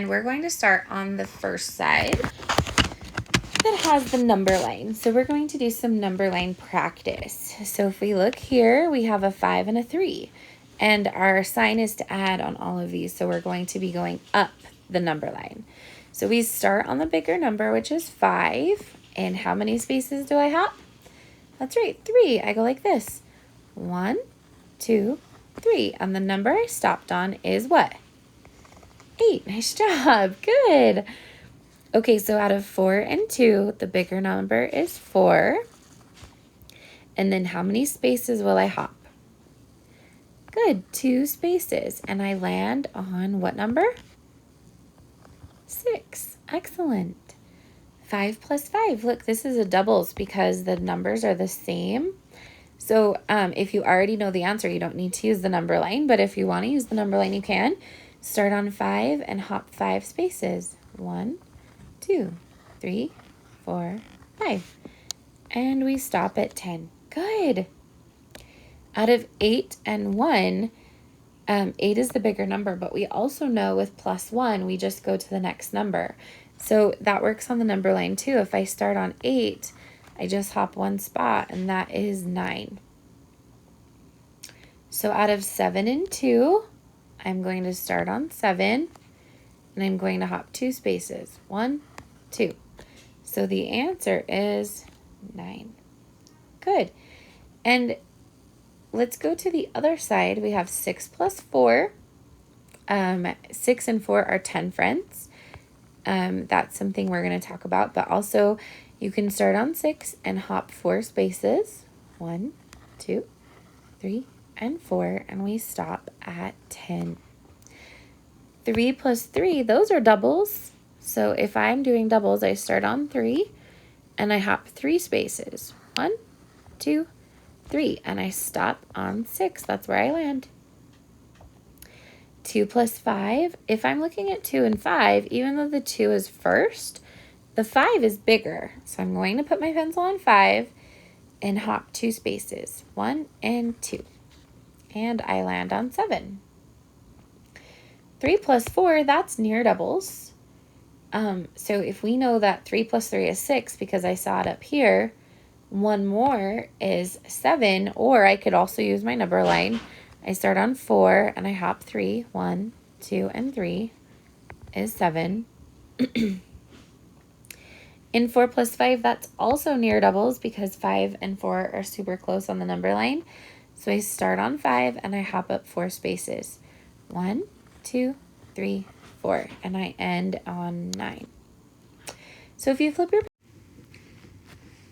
and we're going to start on the first side that has the number line. So we're going to do some number line practice. So if we look here, we have a 5 and a 3, and our sign is to add on all of these. So we're going to be going up the number line. So we start on the bigger number, which is 5. And how many spaces do I hop? That's right, 3. I go like this. 1, 2, 3. And the number I stopped on is what? 8. Nice job. Good. Okay, so out of 4 and 2, the bigger number is 4. And then how many spaces will I hop? Good, 2 spaces. And I land on what number? 6. Excellent. 5 plus 5. Look, this is a doubles because the numbers are the same. So if you already know the answer, you don't need to use the number line. But if you want to use the number line, you can. Start on 5 and hop 5 spaces. 1, 2, 3, 4, 5. And we stop at 10. Good. Out of 8 and 1, 8 is the bigger number, but we also know with plus 1, we just go to the next number. So that works on the number line too. If I start on 8, I just hop 1 spot, and that is 9. So out of 7 and 2, I'm going to start on 7, and I'm going to hop 2 spaces. 1, 2. So the answer is 9. Good. And let's go to the other side. We have 6 plus 4. 6 and 4 are 10 friends. That's something we're going to talk about. But also, you can start on 6 and hop 4 spaces. 1, 2, 3, and 4. And we stop at 10. 3 plus 3, those are doubles. So if I'm doing doubles, I start on 3 and I hop 3 spaces. 1, 2, 3, and I stop on 6. That's where I land. 2 plus 5. If I'm looking at 2 and 5, even though the 2 is first, the 5 is bigger. So I'm going to put my pencil on 5 and hop 2 spaces. 1 and 2. And I land on 7. 3 plus 4, that's near doubles. So if we know that 3 plus 3 is 6 because I saw it up here, 1 more is 7, or I could also use my number line. I start on 4 and I hop 3. 1, 2, and 3 is 7. In 4 plus 5, that's also near doubles because 5 and 4 are super close on the number line. So I start on 5 and I hop up 4 spaces. 1, 2, 3, 4, and I end on 9. So if you flip your...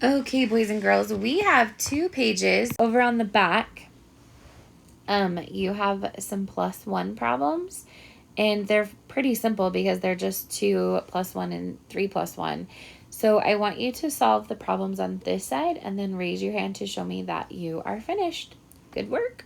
Okay, boys and girls, we have 2 pages over on the back. You have some plus 1 problems, and they're pretty simple because they're just 2 plus 1 and 3 plus 1. So I want you to solve the problems on this side and then raise your hand to show me that you are finished. Good work.